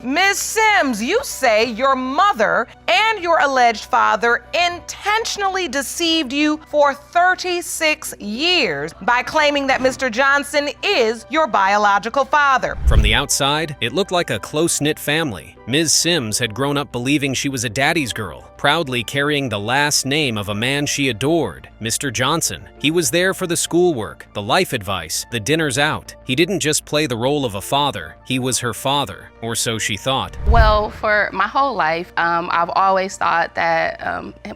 Ms. Sims, you say your mother and your alleged father intentionally deceived you for 36 years by claiming that Mr. Johnson is your biological father. From the outside, it looked like a close-knit family. Ms. Sims had grown up believing she was a daddy's girl, proudly carrying the last name of a man she adored, Mr. Johnson. He was there for the schoolwork, the life advice, the dinners out. He didn't just play the role of a father, he was her father, or so she thought. Well, for my whole life, I've always thought that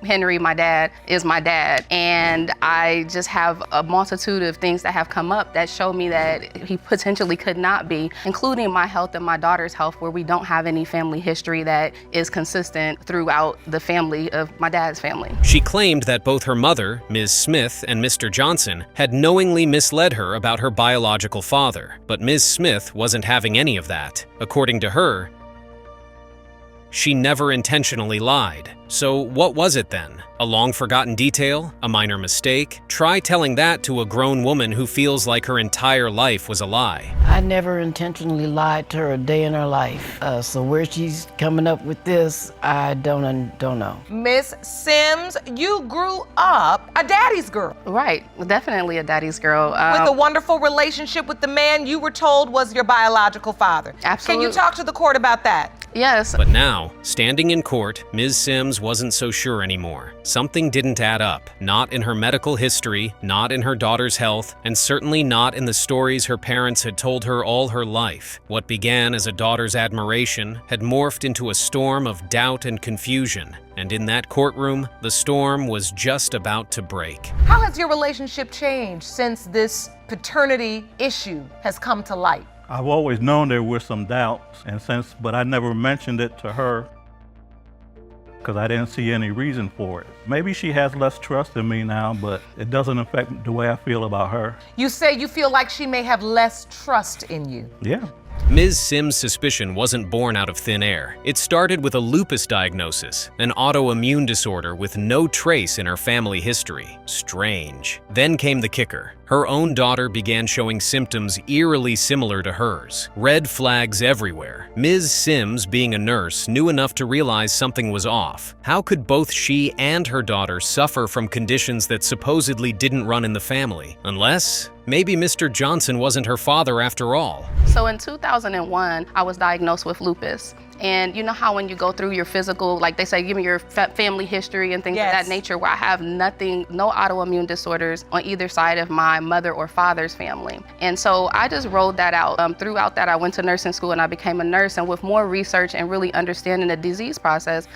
Henry, my dad, is my dad. And I just have a multitude of things that have come up that show me that he potentially could not be, including my health and my daughter's health, where we don't have any family history that is consistent throughout the family of my dad's family. She claimed that both her mother, Ms. Smith, and Mr. Johnson had knowingly misled her about her biological father, but Ms. Smith wasn't having any of that. According to her, she never intentionally lied. So what was it then? A long-forgotten detail? A minor mistake? Try telling that to a grown woman who feels like her entire life was a lie. I never intentionally lied to her a day in her life. So where she's coming up with this, I don't know. Miss Sims, you grew up a daddy's girl. Right, definitely a daddy's girl. With a wonderful relationship with the man you were told was your biological father. Absolutely. Can you talk to the court about that? Yes. But now, standing in court, Ms. Sims wasn't so sure anymore. Something didn't add up. Not in her medical history, not in her daughter's health, and certainly not in the stories her parents had told her all her life. What began as a daughter's admiration had morphed into a storm of doubt and confusion. And in that courtroom, the storm was just about to break. How has your relationship changed since this paternity issue has come to light? I've always known there were some doubts, but I never mentioned it to her because I didn't see any reason for it. Maybe she has less trust in me now, but it doesn't affect the way I feel about her. You say you feel like she may have less trust in you. Yeah. Ms. Sims' suspicion wasn't born out of thin air. It started with a lupus diagnosis, an autoimmune disorder with no trace in her family history. Strange. Then came the kicker. Her own daughter began showing symptoms eerily similar to hers. Red flags everywhere. Ms. Sims, being a nurse, knew enough to realize something was off. How could both she and her daughter suffer from conditions that supposedly didn't run in the family? Unless maybe Mr. Johnson wasn't her father after all. So in 2001, I was diagnosed with lupus. And you know how when you go through your physical, like they say, give me your family history and things of that nature, where I have nothing, no autoimmune disorders on either side of my mother or father's family. And so I just rolled that out. Throughout that, I went to nursing school and I became a nurse. And with more research and really understanding the disease process,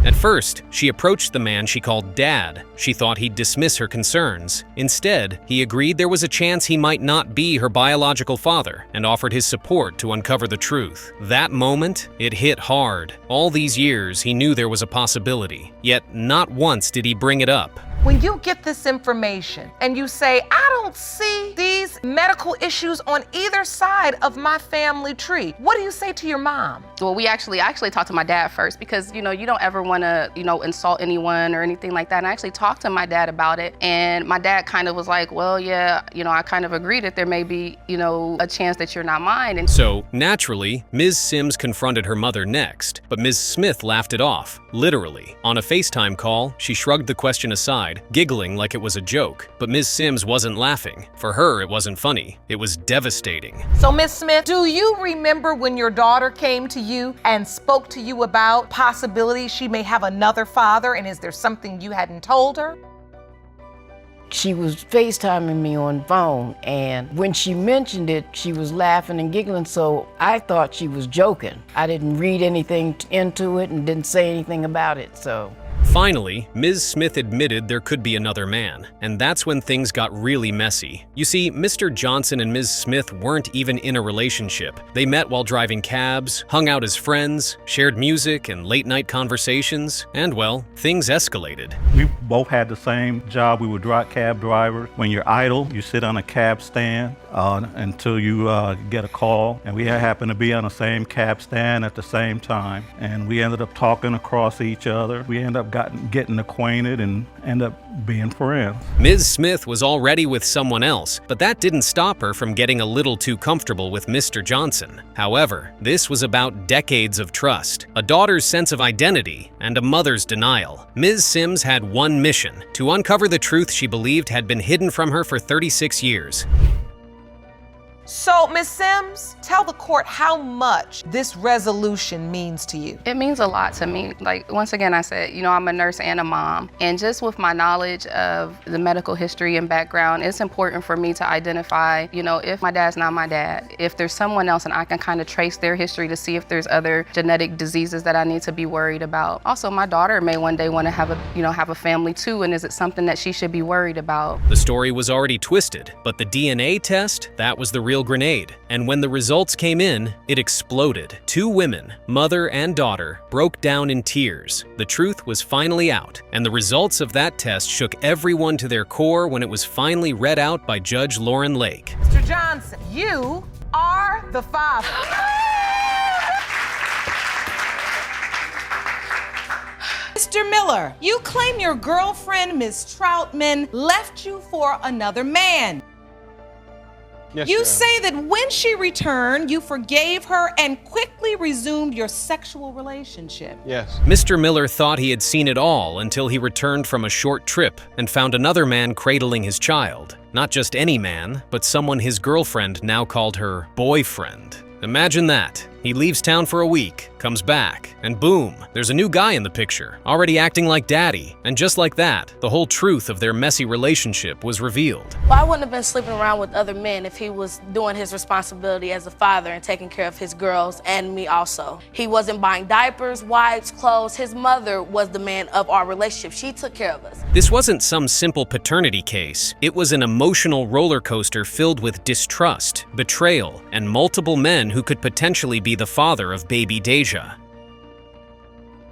at first, she approached the man she called Dad. She thought he'd dismiss her concerns. Instead, he agreed there was a chance he might not be her biological father and offered his support to uncover the truth. That moment, it hit hard. All these years, he knew there was a possibility. Yet, not once did he bring it up. When you get this information and you say, I don't see these medical issues on either side of my family tree, what do you say to your mom? Well, I actually talked to my dad first because, you don't ever want to, insult anyone or anything like that. And I actually talked to my dad about it. And my dad kind of was like, well, yeah, I kind of agree that there may be, a chance that you're not mine. And so, naturally, Ms. Sims confronted her mother next, but Ms. Smith laughed it off, literally. On a FaceTime call, she shrugged the question aside, giggling like it was a joke. But Ms. Sims wasn't laughing. For her, it wasn't funny. It was devastating. So, Ms. Smith, do you remember when your daughter came to you and spoke to you about possibility she may have another father, and is there something you hadn't told her? She was FaceTiming me on phone, and when she mentioned it, she was laughing and giggling, so I thought she was joking. I didn't read anything into it and didn't say anything about it, so. Finally, Ms. Smith admitted there could be another man, and that's when things got really messy. You see, Mr. Johnson and Ms. Smith weren't even in a relationship. They met while driving cabs, hung out as friends, shared music and late-night conversations, and well, things escalated. We both had the same job. We were cab drivers. When you're idle, you sit on a cab stand until you get a call, and we happened to be on the same cab stand at the same time, and we ended up talking across each other. We ended up getting acquainted and end up being friends. Ms. Smith was already with someone else, but that didn't stop her from getting a little too comfortable with Mr. Johnson. However, this was about decades of trust, a daughter's sense of identity, and a mother's denial. Ms. Sims had one mission: to uncover the truth she believed had been hidden from her for 36 years. So, Ms. Sims, tell the court how much this resolution means to you. It means a lot to me. Like, once again, I said, I'm a nurse and a mom. And just with my knowledge of the medical history and background, it's important for me to identify, if my dad's not my dad, if there's someone else and I can kind of trace their history to see if there's other genetic diseases that I need to be worried about. Also, my daughter may one day want to have a family too, and is it something that she should be worried about? The story was already twisted, but the DNA test, that was the real grenade. And when the results came in, it exploded. Two women, mother and daughter, broke down in tears. The truth was finally out, and the results of that test shook everyone to their core when it was finally read out by Judge Lauren Lake. Mr. Johnson, you are the father. Mr. Miller, you claim your girlfriend, Ms. Troutman, left you for another man. Yes, You Your say that when she returned, you forgave her and quickly resumed your sexual relationship. Yes. Mr. Miller thought he had seen it all until he returned from a short trip and found another man cradling his child. Not just any man, but someone his girlfriend now called her boyfriend. Imagine that. He leaves town for a week, comes back, and boom, there's a new guy in the picture, already acting like daddy. And just like that, the whole truth of their messy relationship was revealed. Well, I wouldn't have been sleeping around with other men if he was doing his responsibility as a father and taking care of his girls and me also. He wasn't buying diapers, wipes, clothes. His mother was the man of our relationship. She took care of us. This wasn't some simple paternity case. It was an emotional roller coaster filled with distrust, betrayal, and multiple men who could potentially be the father of baby Deja.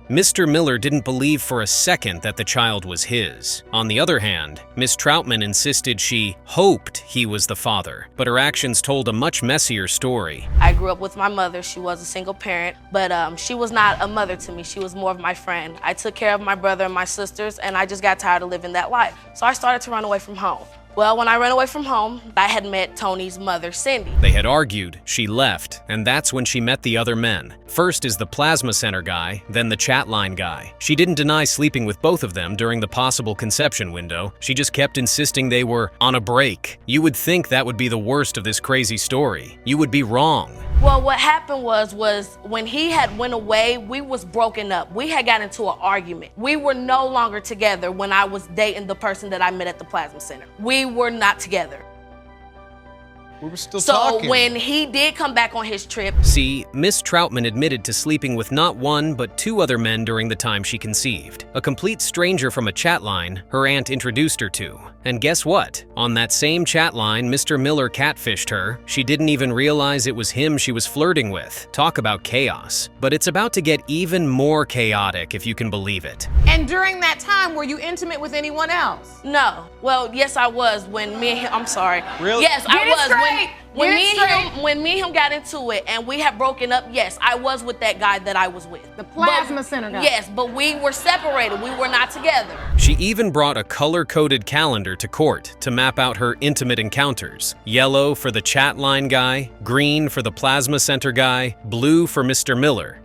Mr. Miller didn't believe for a second that the child was his. On the other hand, Miss Troutman insisted she hoped he was the father, but her actions told a much messier story. I grew up with my mother. She was a single parent, but she was not a mother to me. She was more of my friend. I took care of my brother and my sisters, and I just got tired of living that life. So I started to run away from home. Well, when I ran away from home, I had met Tony's mother, Cindy. They had argued, she left, and that's when she met the other men. First is the plasma center guy, then the chat line guy. She didn't deny sleeping with both of them during the possible conception window. She just kept insisting they were on a break. You would think that would be the worst of this crazy story. You would be wrong. Well, what happened was when he had went away, we was broken up. We had got into an argument. We were no longer together when I was dating the person that I met at the plasma center. We were not together. We were still talking. So when he did come back on his trip. See, Miss Troutman admitted to sleeping with not one, but two other men during the time she conceived. A complete stranger from a chat line her aunt introduced her to. And guess what? On that same chat line, Mr. Miller catfished her. She didn't even realize it was him she was flirting with. Talk about chaos. But it's about to get even more chaotic, if you can believe it. And during that time, were you intimate with anyone else? No. Well, yes, I was when me and him, I'm sorry. Really? Yes, I was. When me and him got into it and we had broken up, yes, I was with that guy that I was with. The plasma center guy. Yes, but we were separated. We were not together. She even brought a color-coded calendar to court to map out her intimate encounters. Yellow for the chat line guy, green for the plasma center guy, blue for Mr. Miller.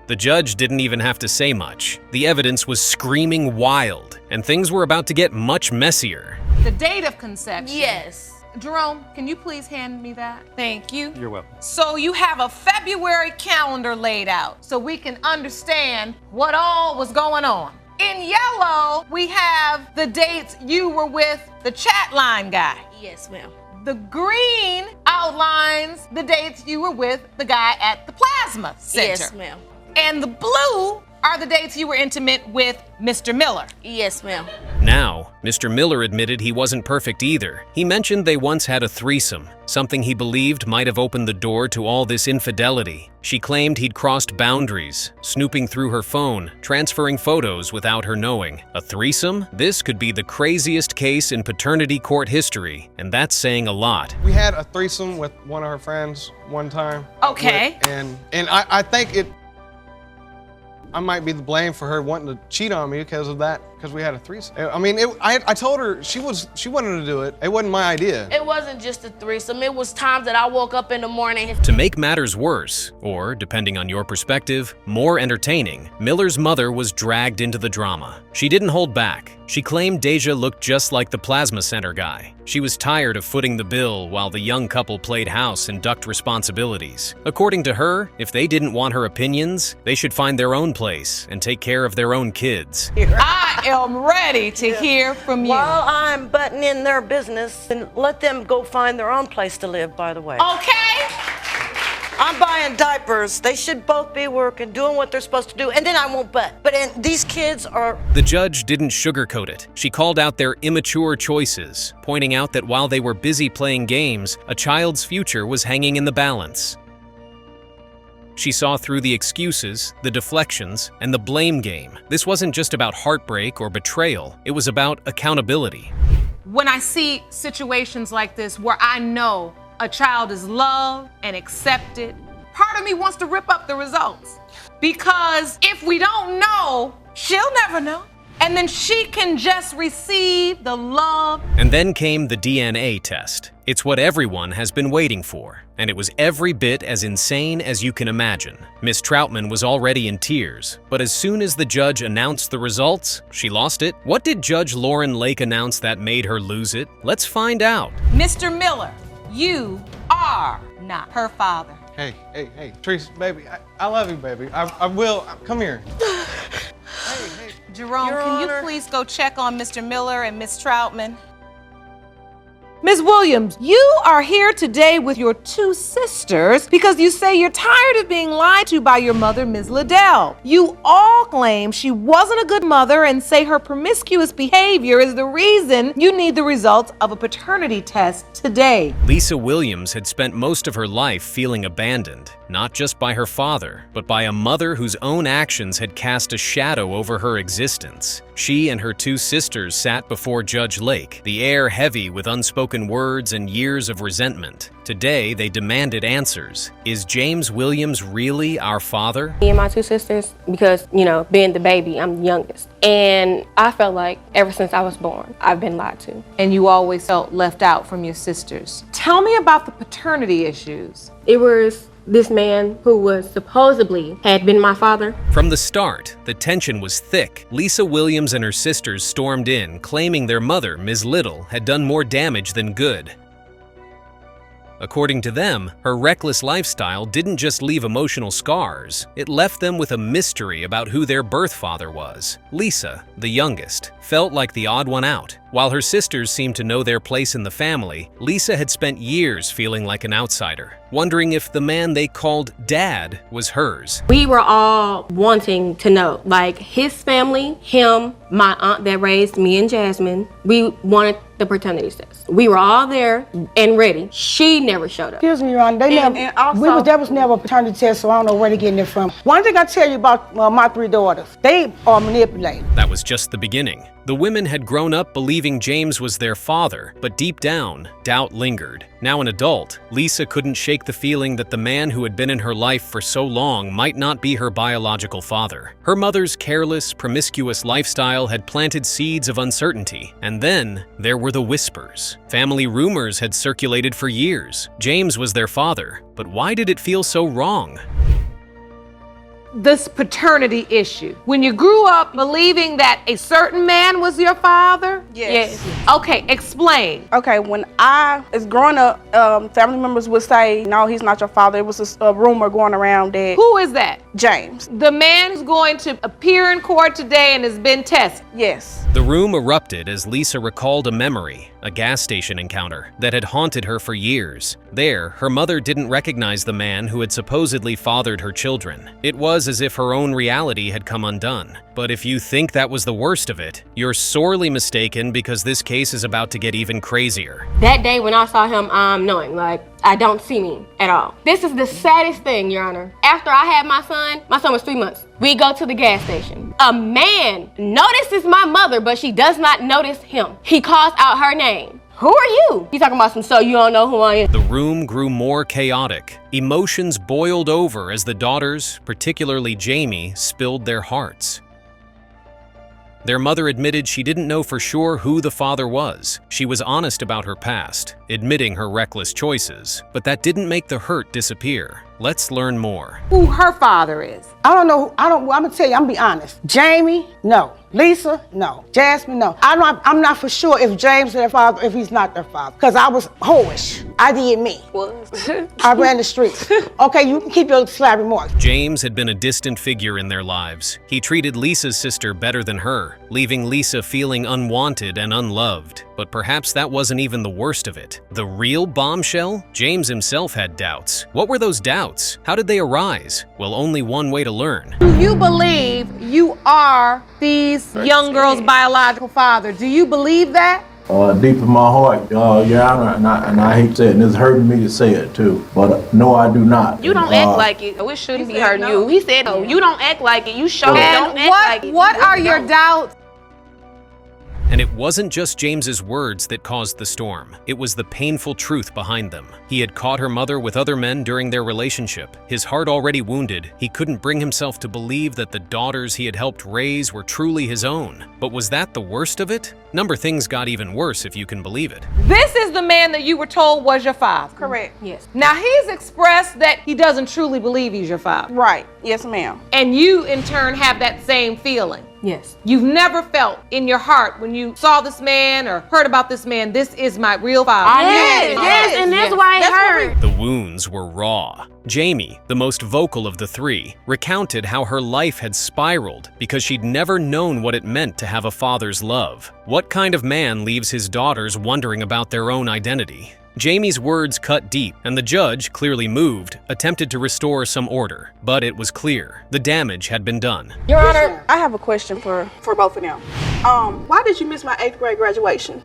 The judge didn't even have to say much. The evidence was screaming wild, and things were about to get much messier. The date of conception. Yes. Jerome, can you please hand me that? Thank you. You're welcome. So you have a February calendar laid out so we can understand what all was going on. In yellow, we have the dates you were with the chat line guy. Yes, ma'am. The green outlines the dates you were with the guy at the plasma center. Yes, ma'am. And the blue are the dates you were intimate with Mr. Miller. Yes, ma'am. Now, Mr. Miller admitted he wasn't perfect either. He mentioned they once had a threesome, something he believed might have opened the door to all this infidelity. She claimed he'd crossed boundaries, snooping through her phone, transferring photos without her knowing. A threesome? This could be the craziest case in paternity court history, and that's saying a lot. We had a threesome with one of her friends one time. Okay. And I think I might be the blame for her wanting to cheat on me because of that, because we had a threesome. I mean, I told her she wanted to do it. It wasn't my idea. It wasn't just a threesome. It was times that I woke up in the morning. To make matters worse, or depending on your perspective, more entertaining, Miller's mother was dragged into the drama. She didn't hold back. She claimed Deja looked just like the plasma center guy. She was tired of footing the bill while the young couple played house and ducked responsibilities. According to her, if they didn't want her opinions, they should find their own place and take care of their own kids. I am ready to hear from you. While I'm butting in their business, and let them go find their own place to live, by the way. Okay? I'm buying diapers. They should both be working, doing what they're supposed to do, and then I won't butt. But these kids are... The judge didn't sugarcoat it. She called out their immature choices, pointing out that while they were busy playing games, a child's future was hanging in the balance. She saw through the excuses, the deflections, and the blame game. This wasn't just about heartbreak or betrayal. It was about accountability. When I see situations like this where I know a child is loved and accepted, part of me wants to rip up the results. Because if we don't know, she'll never know. And then she can just receive the love. And then came the DNA test. It's what everyone has been waiting for, and it was every bit as insane as you can imagine. Miss Troutman was already in tears, but as soon as the judge announced the results, she lost it. What did Judge Lauren Lake announce that made her lose it? Let's find out. Mr. Miller, you are not her father. Hey, Teresa, baby, I love you, baby. I will. Come here. Hey. Jerome, Your can Honor. you please go check on Mr. Miller and Miss Troutman? Ms. Williams, you are here today with your two sisters because you say you're tired of being lied to by your mother, Ms. Liddell. You all claim she wasn't a good mother and say her promiscuous behavior is the reason you need the results of a paternity test today. Lisa Williams had spent most of her life feeling abandoned, not just by her father, but by a mother whose own actions had cast a shadow over her existence. She and her two sisters sat before Judge Lake, the air heavy with unspoken words and years of resentment. Today, they demanded answers. Is James Williams really our father? Me and my two sisters, because, being the baby, I'm the youngest. And I felt like ever since I was born, I've been lied to. And you always felt left out from your sisters. Tell me about the paternity issues. It was this man who was supposedly had been my father. From the start, the tension was thick. Lisa Williams and her sisters stormed in, claiming their mother, Ms. Little, had done more damage than good. According to them, her reckless lifestyle didn't just leave emotional scars, it left them with a mystery about who their birth father was. Lisa, the youngest, felt like the odd one out. While her sisters seemed to know their place in the family, Lisa had spent years feeling like an outsider, wondering if the man they called Dad was hers. We were all wanting to know, like his family, him, my aunt that raised me and Jasmine, we wanted the paternity test. We were all there and ready. She never showed up. Excuse me, Your Honor. There was never a paternity test, so I don't know where they're getting it from. One thing I tell you about my three daughters, they are manipulated. That was just the beginning. The women had grown up believing James was their father, but deep down, doubt lingered. Now an adult, Lisa couldn't shake the feeling that the man who had been in her life for so long might not be her biological father. Her mother's careless, promiscuous lifestyle had planted seeds of uncertainty. And then there were the whispers. Family rumors had circulated for years. James was their father, but why did it feel so wrong? This paternity issue. When you grew up believing that a certain man was your father? Yes. Okay, explain. Okay, when I was growing up, family members would say, no, he's not your father. It was a rumor going around that Who is that? James. The man who's going to appear in court today and has been tested. Yes. The room erupted as Lisa recalled a memory, a gas station encounter, that had haunted her for years. There, her mother didn't recognize the man who had supposedly fathered her children. It was as if her own reality had come undone. But if you think that was the worst of it, you're sorely mistaken because this case is about to get even crazier. That day when I saw him, knowing, I don't see me at all. This is the saddest thing, Your Honor. After I had my son was 3 months. We go to the gas station. A man notices my mother, but she does not notice him. He calls out her name. Who are you? You talking about some, so you don't know who I am? The room grew more chaotic. Emotions boiled over as the daughters, particularly Jamie, spilled their hearts. Their mother admitted she didn't know for sure who the father was. She was honest about her past, admitting her reckless choices, but that didn't make the hurt disappear. Let's learn more. Who her father is. I don't know. I'm gonna tell you. I'm gonna be honest. Jamie, no. Lisa, no. Jasmine, no. I'm not for sure if James is their father, if he's not their father, because I was hoish. I did me. I ran the streets. Okay, you can keep your slab remarks. James had been a distant figure in their lives. He treated Lisa's sister better than her, leaving Lisa feeling unwanted and unloved. But perhaps that wasn't even the worst of it. The real bombshell? James himself had doubts. What were those doubts? How did they arise? Well, only one way to learn. Do you believe you are these young girls' biological father? Do you believe that? Deep in my heart, Your Honor, and I hate to say it, and it's hurting me to say it too, but no, I do not. You don't act like it. It shouldn't be hurting you. He said no. You don't act like it. You sure don't act like it. What are your doubts? And it wasn't just James's words that caused the storm. It was the painful truth behind them. He had caught her mother with other men during their relationship. His heart already wounded, he couldn't bring himself to believe that the daughters he had helped raise were truly his own. But was that the worst of it? Things got even worse, if you can believe it. This is the man that you were told was your father. Correct. Yes. Now he's expressed that he doesn't truly believe he's your father. Right. Yes, ma'am. And you, in turn, have that same feeling. Yes. You've never felt in your heart when you saw this man or heard about this man, this is my real father. Yes, and that's why it hurt. The wounds were raw. Jamie, the most vocal of the three, recounted how her life had spiraled because she'd never known what it meant to have a father's love. What kind of man leaves his daughters wondering about their own identity? Jamie's words cut deep, and the judge, clearly moved, attempted to restore some order. But it was clear, the damage had been done. Your Honor, I have a question for both of them. Why did you miss my 8th grade graduation?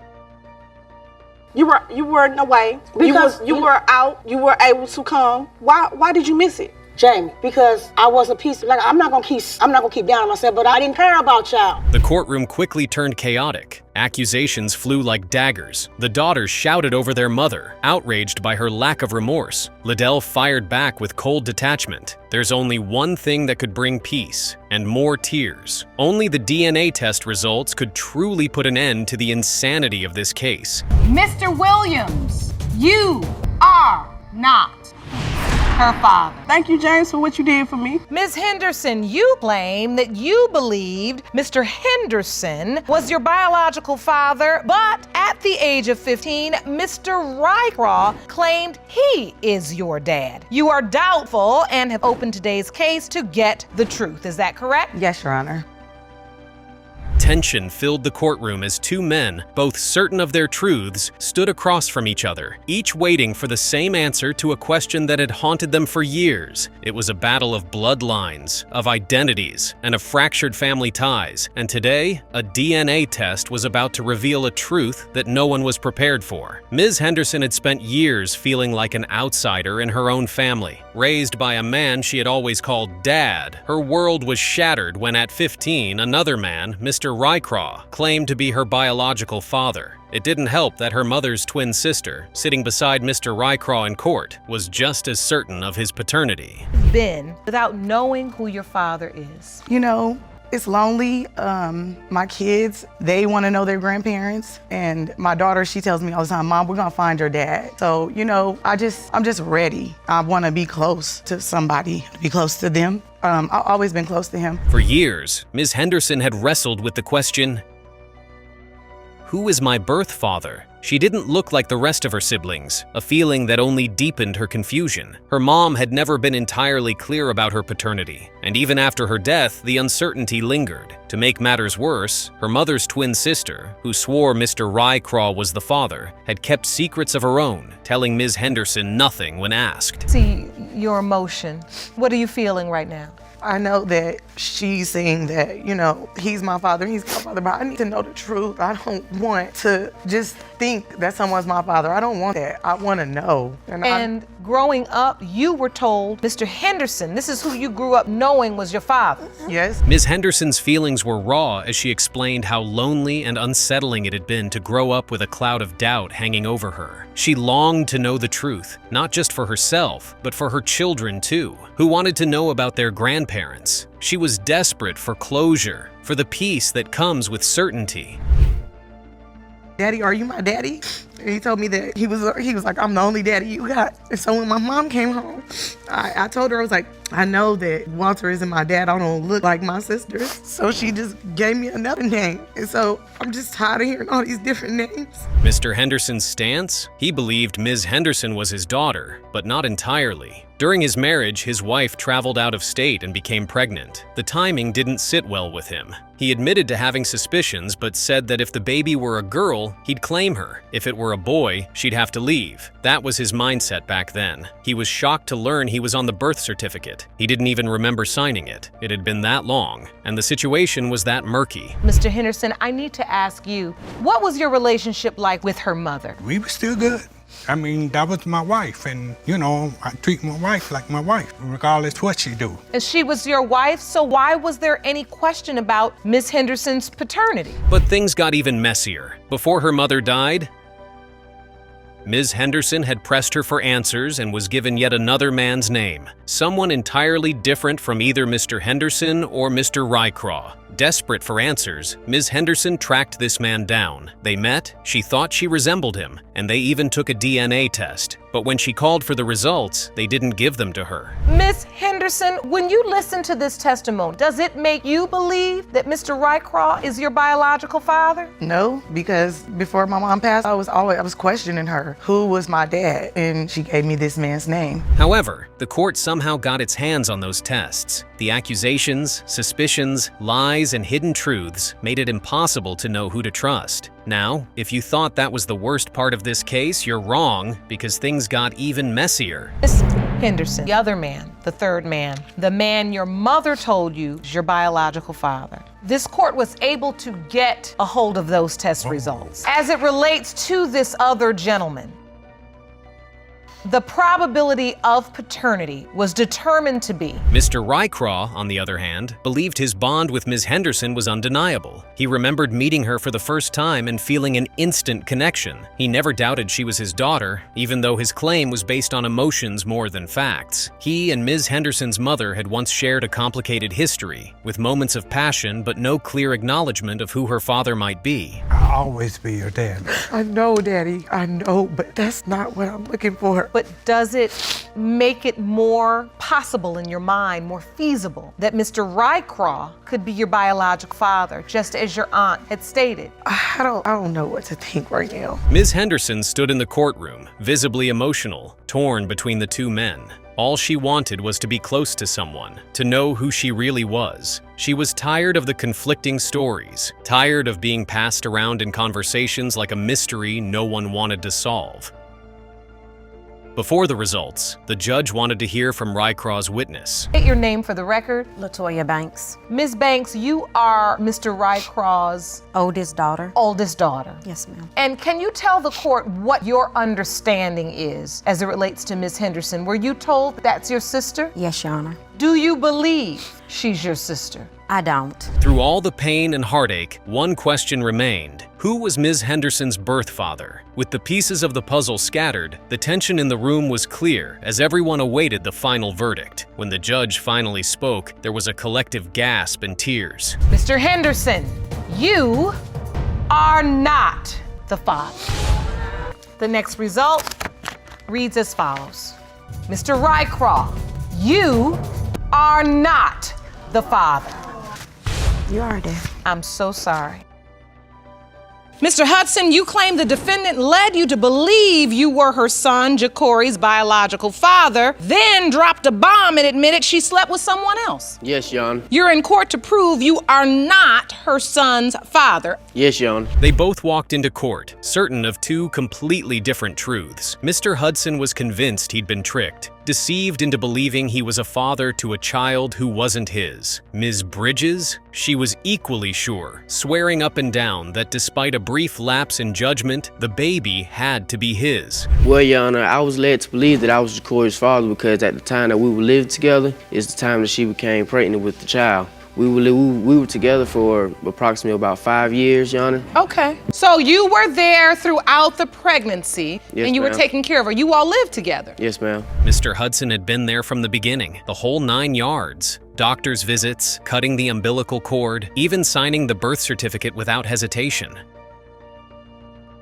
You weren't away. You were out. You were able to come. Why did you miss it? Jamie, because I was a piece. Like I'm not gonna keep down on myself, but I didn't care about y'all. The courtroom quickly turned chaotic. Accusations flew like daggers. The daughters shouted over their mother, outraged by her lack of remorse. Liddell fired back with cold detachment. There's only one thing that could bring peace, and more tears. Only the DNA test results could truly put an end to the insanity of this case. Mr. Williams, you are not her father. Thank you, James, for what you did for me. Ms. Henderson, you claim that you believed Mr. Henderson was your biological father, but at the age of 15, Mr. Rycraw claimed he is your dad. You are doubtful and have opened today's case to get the truth. Is that correct? Yes, Your Honor. Tension filled the courtroom as two men, both certain of their truths, stood across from each other, each waiting for the same answer to a question that had haunted them for years. It was a battle of bloodlines, of identities, and of fractured family ties. And today, a DNA test was about to reveal a truth that no one was prepared for. Ms. Henderson had spent years feeling like an outsider in her own family. Raised by a man she had always called Dad, her world was shattered when at 15, another man, Mr. Rycraw, claimed to be her biological father. It didn't help that her mother's twin sister, sitting beside Mr. Rycraw in court, was just as certain of his paternity. Been without knowing who your father is. You know, it's lonely. My kids, they want to know their grandparents. And my daughter, she tells me all the time, Mom, we're gonna find your dad. So, you know, I'm just ready. I want to be close to somebody, be close to them. I've always been close to him. For years, Ms. Henderson had wrestled with the question, who is my birth father? She didn't look like the rest of her siblings, a feeling that only deepened her confusion. Her mom had never been entirely clear about her paternity, and even after her death, the uncertainty lingered. To make matters worse, her mother's twin sister, who swore Mr. Rycraw was the father, had kept secrets of her own, telling Ms. Henderson nothing when asked. See your emotion. What are you feeling right now? I know that she's saying that, you know, he's my father, he's my father, but I need to know the truth. I don't want to just think that someone's my father. I don't want that. I want to know. And growing up, you were told Mr. Henderson, this is who you grew up knowing was your father. Yes. Ms. Henderson's feelings were raw as she explained how lonely and unsettling it had been to grow up with a cloud of doubt hanging over her. She longed to know the truth, not just for herself, but for her children too, who wanted to know about their grandparents. She was desperate for closure, for the peace that comes with certainty. Daddy, are you my daddy? And he told me that he was like, I'm the only daddy you got. And so when my mom came home, I told her, I was like, I know that Walter isn't my dad. I don't look like my sisters. So she just gave me another name. And so I'm just tired of hearing all these different names. Mr. Henderson's stance? He believed Ms. Henderson was his daughter, but not entirely. During his marriage, his wife traveled out of state and became pregnant. The timing didn't sit well with him. He admitted to having suspicions, but said that if the baby were a girl, he'd claim her. If it were a boy, she'd have to leave. That was his mindset back then. He was shocked to learn he was on the birth certificate. He didn't even remember signing it. It had been that long, and the situation was that murky. Mr. Henderson, I need to ask you, what was your relationship like with her mother? We were still good. I mean, that was my wife, and, you know, I treat my wife like my wife, regardless of what she do. And she was your wife, so why was there any question about Miss Henderson's paternity? But things got even messier. Before her mother died, Ms. Henderson had pressed her for answers and was given yet another man's name, someone entirely different from either Mr. Henderson or Mr. Rycroft. Desperate for answers, Ms. Henderson tracked this man down. They met, she thought she resembled him, and they even took a DNA test. But when she called for the results, they didn't give them to her. Miss Henderson, when you listen to this testimony, does it make you believe that Mr. Rycroft is your biological father? No, because before my mom passed, I was questioning her. Who was my dad? And she gave me this man's name. However, the court somehow got its hands on those tests. The accusations, suspicions, lies, and hidden truths made it impossible to know who to trust. Now, if you thought that was the worst part of this case, you're wrong, because things got even messier. Miss Henderson, the other man, the third man, the man your mother told you is your biological father. This court was able to get a hold of those test results. As it relates to this other gentleman, the probability of paternity was determined to be. Mr. Rycroft, on the other hand, believed his bond with Ms. Henderson was undeniable. He remembered meeting her for the first time and feeling an instant connection. He never doubted she was his daughter, even though his claim was based on emotions more than facts. He and Ms. Henderson's mother had once shared a complicated history, with moments of passion but no clear acknowledgement of who her father might be. I'll always be your dad. I know, Daddy, I know, but that's not what I'm looking for. But does it make it more possible in your mind, more feasible, that Mr. Rycroft could be your biological father, just as your aunt had stated? I don't know what to think right now. Ms. Henderson stood in the courtroom, visibly emotional, torn between the two men. All she wanted was to be close to someone, to know who she really was. She was tired of the conflicting stories, tired of being passed around in conversations like a mystery no one wanted to solve. Before the results, the judge wanted to hear from Rycroft's witness. State your name for the record. Latoya Banks. Ms. Banks, you are Mr. Rycroft's oldest daughter. Oldest daughter. Yes, ma'am. And can you tell the court what your understanding is as it relates to Ms. Henderson? Were you told that's your sister? Yes, Your Honor. Do you believe she's your sister? I don't. Through all the pain and heartache, one question remained. Who was Ms. Henderson's birth father? With the pieces of the puzzle scattered, the tension in the room was clear as everyone awaited the final verdict. When the judge finally spoke, there was a collective gasp and tears. Mr. Henderson, you are not the father. The next result reads as follows. Mr. Rycroft, you are not the father. You are, Dad. I'm so sorry. Mr. Hudson, you claim the defendant led you to believe you were her son, Ja'Cory's biological father, then dropped a bomb and admitted she slept with someone else. Yes, Your Honor. You're in court to prove you are not her son's father. Yes, Your Honor. They both walked into court, certain of two completely different truths. Mr. Hudson was convinced he'd been tricked. deceived into believing he was a father to a child who wasn't his. Ms. Bridges? She was equally sure, swearing up and down that despite a brief lapse in judgment, the baby had to be his. Well, Your Honor, I was led to believe that I was Jacory's father because at the time that we were living together is the time that she became pregnant with the child. We were together for approximately about 5 years, Your Honor. Okay. So you were there throughout the pregnancy, Yes, and you were ma'am. taking care of her. You all lived together. Yes, ma'am. Mr. Hudson had been there from the beginning, the whole 9 yards. Doctor's visits, cutting the umbilical cord, even signing the birth certificate without hesitation.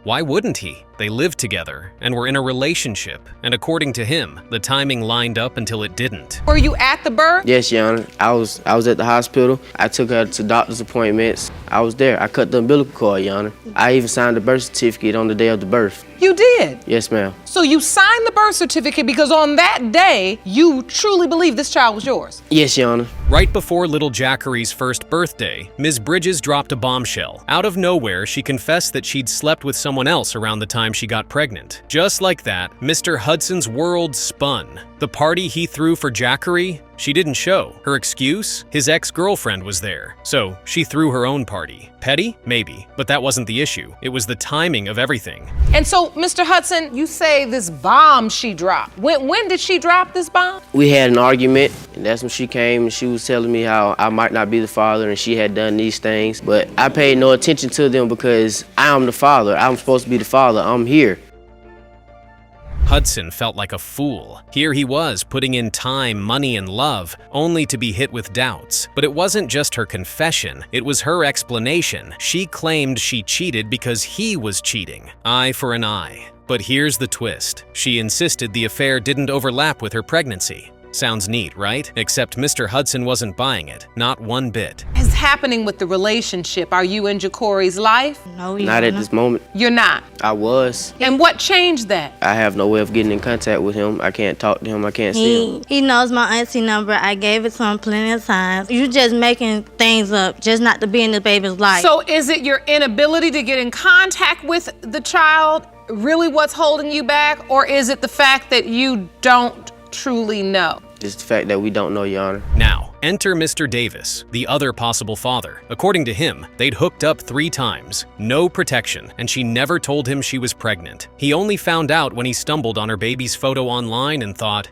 Why wouldn't he? They lived together and were in a relationship, and according to him, the timing lined up until it didn't. Were you at the birth? Yes, Your Honor. I was at the hospital. I took her to doctor's appointments. I was there. I cut the umbilical cord, Your Honor. I even signed the birth certificate on the day of the birth. You did? Yes, ma'am. So you signed the birth certificate because on that day, you truly believed this child was yours? Yes, Your Honor. Right before little Jacary's first birthday, Ms. Bridges dropped a bombshell. Out of nowhere, she confessed that she'd slept with someone else around the time she got pregnant. Just like that, Mr. Hudson's world spun. The party he threw for Jacary, she didn't show. Her excuse? His ex-girlfriend was there. So she threw her own party. Petty? Maybe. But that wasn't the issue. It was the timing of everything. And so, Mr. Hudson, you say this bomb she dropped. When did she drop this bomb? We had an argument, and that's when she came and she was telling me how I might not be the father and she had done these things. But I paid no attention to them because I am the father. I'm supposed to be the father. I'm here. Hudson felt like a fool. Here he was, putting in time, money, and love, only to be hit with doubts. But it wasn't just her confession, it was her explanation. She claimed she cheated because he was cheating. Eye for an eye. But here's the twist. She insisted the affair didn't overlap with her pregnancy. Sounds neat, right? Except Mr. Hudson wasn't buying it, not one bit. What's happening with the relationship? Are you in Jacory's life? No, Not at this moment. You're not. I was. And what changed that? I have no way of getting in contact with him. I can't talk to him. I can't see him. He knows my auntie number. I gave it to him plenty of times. You just making things up, just not to be in the baby's life. So is it your inability to get in contact with the child really what's holding you back? Or is it the fact that you don't truly know? It's the fact that we don't know, Your Honor. Now, enter Mr. Davis, the other possible father. According to him, they'd hooked up 3 times, no protection, and she never told him she was pregnant. He only found out when he stumbled on her baby's photo online and thought,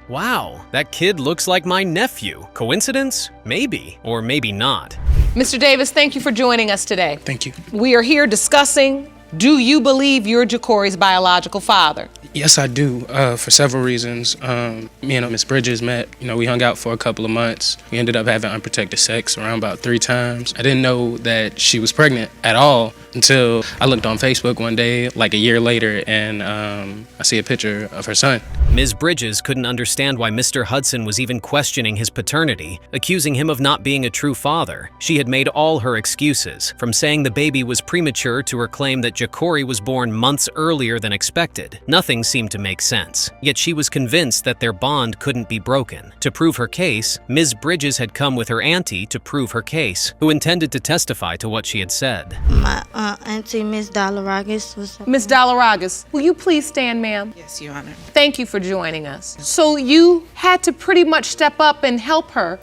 wow, that kid looks like my nephew. Coincidence? Maybe, or maybe not. Mr. Davis, thank you for joining us today. Thank you. We are here discussing, do you believe you're Jacory's biological father? Yes, I do, for several reasons. Me and Miss Bridges met, we hung out for a couple of months. We ended up having unprotected sex around about 3 times. I didn't know that she was pregnant at all until I looked on Facebook one day, like a year later, and I see a picture of her son. Ms. Bridges couldn't understand why Mr. Hudson was even questioning his paternity, accusing him of not being a true father. She had made all her excuses, from saying the baby was premature to her claim that Jacory was born months earlier than expected. Nothing seemed to make sense, yet she was convinced that their bond couldn't be broken. To prove her case, Ms. Bridges had come with her auntie to prove her case, who intended to testify to what she had said. My auntie, Miss Dollaragis, was... Miss Dollaragis, will you please stand, ma'am? Yes, Your Honor. Thank you for joining us. So you had to pretty much step up and help her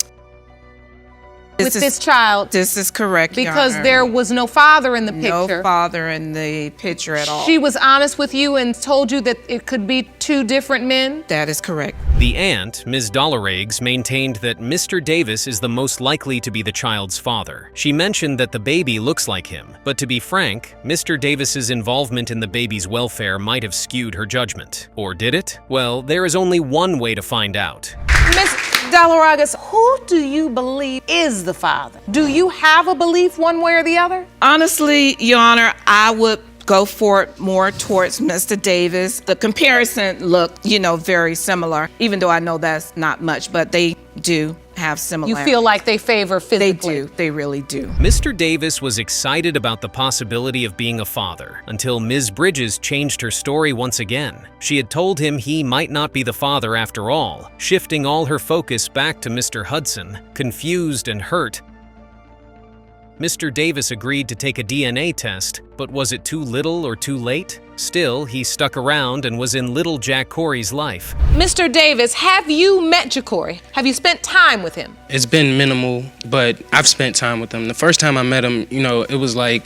with this child. This is correct, Your because Honor. there was no father in the picture. No father in the picture at all. She was honest with you and told you that it could be 2 different men? That is correct. The aunt, Ms. Dollaragis, maintained that Mr. Davis is the most likely to be the child's father. She mentioned that the baby looks like him, but to be frank, Mr. Davis's involvement in the baby's welfare might have skewed her judgment. Or did it? Well, there is only one way to find out. Miss Dollaragis, who do you believe is the father? Do you have a belief one way or the other? Honestly, Your Honor, I would go for it more towards Mr. Davis. The comparison looked, very similar, even though I know that's not much, but they do have similarities. You feel like they favor physically? They do. They really do. Mr. Davis was excited about the possibility of being a father until Ms. Bridges changed her story once again. She had told him he might not be the father after all, shifting all her focus back to Mr. Hudson. Confused and hurt, Mr. Davis agreed to take a DNA test, but was it too little or too late? Still, he stuck around and was in little Jack Corey's life. Mr. Davis, have you met Jacory? Have you spent time with him? It's been minimal, but I've spent time with him. The first time I met him, it was like,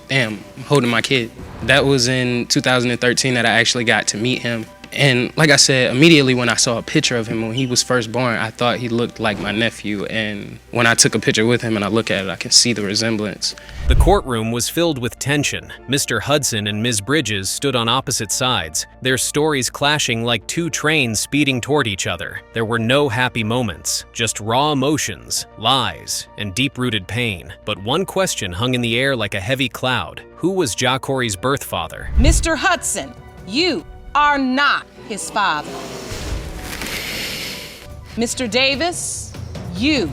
damn, I'm holding my kid. That was in 2013 that I actually got to meet him. And like I said, immediately when I saw a picture of him when he was first born, I thought he looked like my nephew. And when I took a picture with him and I look at it, I can see the resemblance. The courtroom was filled with tension. Mr. Hudson and Ms. Bridges stood on opposite sides, their stories clashing like two trains speeding toward each other. There were no happy moments, just raw emotions, lies, and deep-rooted pain. But one question hung in the air like a heavy cloud. Who was Jack Corey's birth father? Mr. Hudson, you are not his father. Mr. Davis, you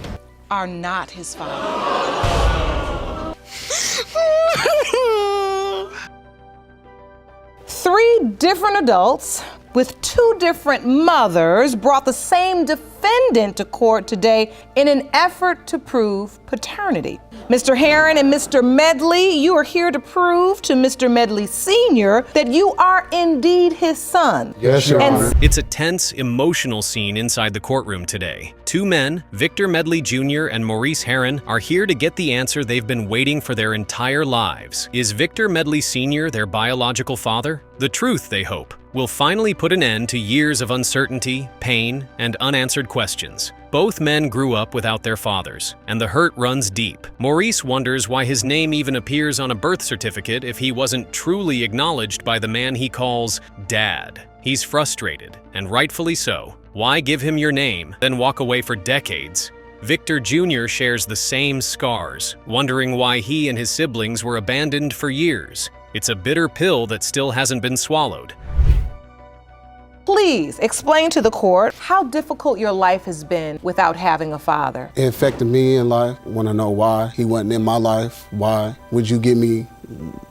are not his father. 3 different adults with 2 different mothers brought the same defendant to court today in an effort to prove paternity. Mr. Heron and Mr. Medley, you are here to prove to Mr. Medley Sr. that you are indeed his son. Yes, Your Honor. It's a tense, emotional scene inside the courtroom today. 2 men, Victor Medley Jr. and Maurice Heron, are here to get the answer they've been waiting for their entire lives. Is Victor Medley Sr. their biological father? The truth, they hope, will finally put an end to years of uncertainty, pain, and unanswered questions. Both men grew up without their fathers, and the hurt runs deep. Maurice wonders why his name even appears on a birth certificate if he wasn't truly acknowledged by the man he calls Dad. He's frustrated, and rightfully so. Why give him your name, then walk away for decades? Victor Jr. shares the same scars, wondering why he and his siblings were abandoned for years. It's a bitter pill that still hasn't been swallowed. Please explain to the court how difficult your life has been without having a father. It affected me in life. I want to know why he wasn't in my life. Why would you give me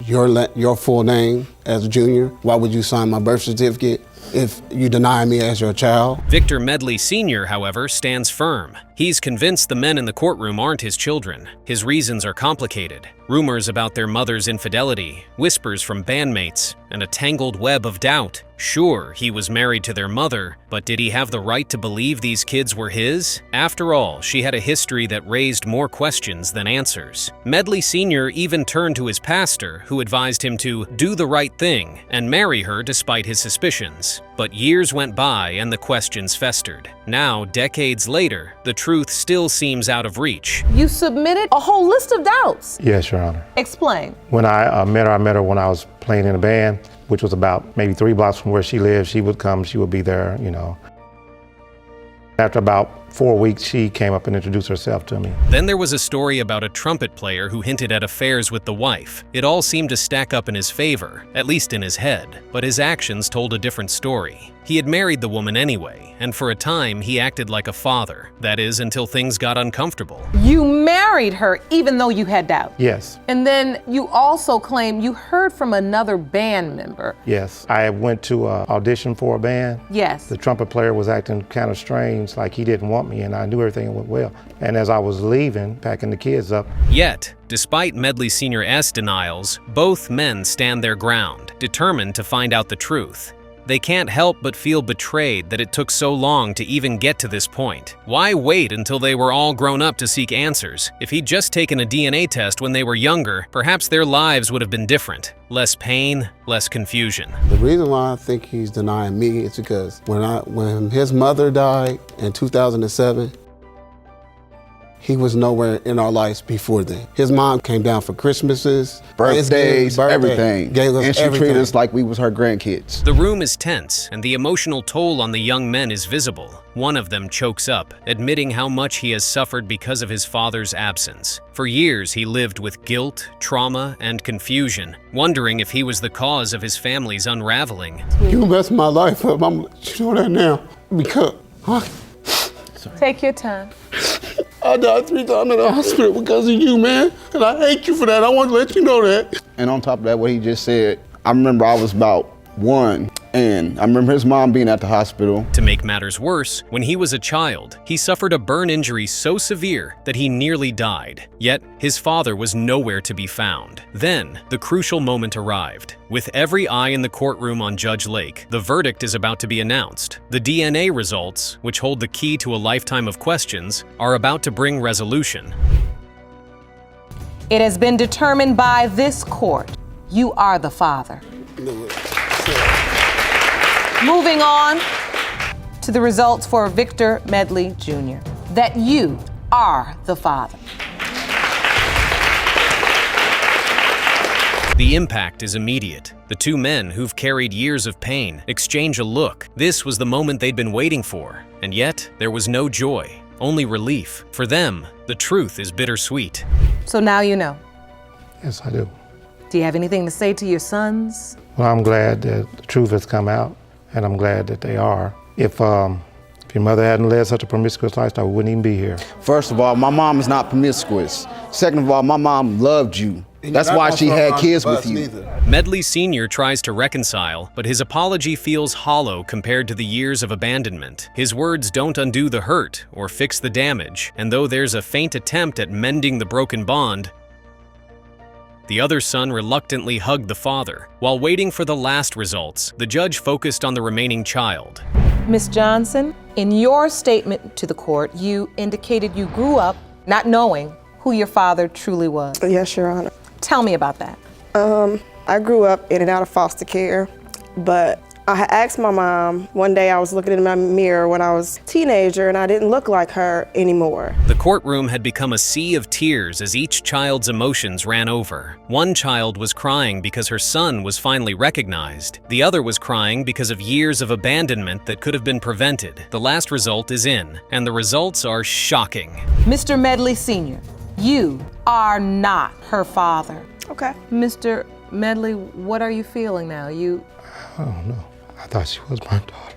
your full name as a junior? Why would you sign my birth certificate if you deny me as your child? Victor Medley Sr., however, stands firm. He's convinced the men in the courtroom aren't his children. His reasons are complicated. Rumors about their mother's infidelity, whispers from bandmates, and a tangled web of doubt. Sure, he was married to their mother, but did he have the right to believe these kids were his? After all, she had a history that raised more questions than answers. Medley Sr. even turned to his pastor, who advised him to do the right thing and marry her despite his suspicions. But years went by and the questions festered. Now, decades later, the truth still seems out of reach. You submitted a whole list of doubts. Yes, Your Honor. Explain. When I met her when I was playing in a band, which was about maybe 3 blocks from where she lived. She would come, she would be there, After about 4 weeks, she came up and introduced herself to me. Then there was a story about a trumpet player who hinted at affairs with the wife. It all seemed to stack up in his favor, at least in his head, but his actions told a different story. He had married the woman anyway, and for a time he acted like a father. That is, until things got uncomfortable. You married her even though you had doubts. Yes. And then you also claim you heard from another band member. Yes. I went to an audition for a band. Yes. The trumpet player was acting kind of strange, like he didn't want me, and I knew everything went well. And as I was leaving, packing the kids up. Yet, despite Medley Sr.'s denials, both men stand their ground, determined to find out the truth. They can't help but feel betrayed that it took so long to even get to this point. Why wait until they were all grown up to seek answers? If he'd just taken a DNA test when they were younger, perhaps their lives would have been different. Less pain, less confusion. The reason why I think he's denying me is because when his mother died in 2007, he was nowhere in our lives before then. His mom came down for Christmases, birthdays, everything. Gave us and she everything. treated us like we was her grandkids. The room is tense, and the emotional toll on the young men is visible. One of them chokes up, admitting how much he has suffered because of his father's absence. For years, he lived with guilt, trauma, and confusion, wondering if he was the cause of his family's unraveling. You messed my life up. I'm gonna let you know that now. Because, Take your time. I died 3 times in the hospital because of you, man. And I hate you for that. I want to let you know that. And on top of that, what he just said, I remember I was about 1 And I remember his mom being at the hospital. To make matters worse, when he was a child, he suffered a burn injury so severe that he nearly died. Yet, his father was nowhere to be found. Then, the crucial moment arrived. With every eye in the courtroom on Judge Lake, the verdict is about to be announced. The DNA results, which hold the key to a lifetime of questions, are about to bring resolution. It has been determined by this court, you are the father. Moving on to the results for Victor Medley Jr., that you are the father. The impact is immediate. The two men, who've carried years of pain, exchange a look. This was the moment they'd been waiting for, and yet there was no joy, only relief. For them, the truth is bittersweet. So now you know. Yes, I do. Do you have anything to say to your sons? Well, I'm glad that the truth has come out, and I'm glad that they are. If your mother hadn't led such a promiscuous lifestyle, we wouldn't even be here. First of all, my mom is not promiscuous. Second of all, my mom loved you. That's why she had kids with you. Medley Sr. tries to reconcile, but his apology feels hollow compared to the years of abandonment. His words don't undo the hurt or fix the damage, and though there's a faint attempt at mending the broken bond, the other son reluctantly hugged the father. While waiting for the last results, the judge focused on the remaining child. Ms. Johnson, in your statement to the court, you indicated you grew up not knowing who your father truly was. Yes, Your Honor. Tell me about that. I grew up in and out of foster care, but I had asked my mom, one day I was looking in my mirror when I was a teenager and I didn't look like her anymore. The courtroom had become a sea of tears as each child's emotions ran over. One child was crying because her son was finally recognized. The other was crying because of years of abandonment that could have been prevented. The last result is in, and the results are shocking. Mr. Medley Sr., you are not her father. Okay. Mr. Medley, what are you feeling now? I don't know. I thought she was my daughter.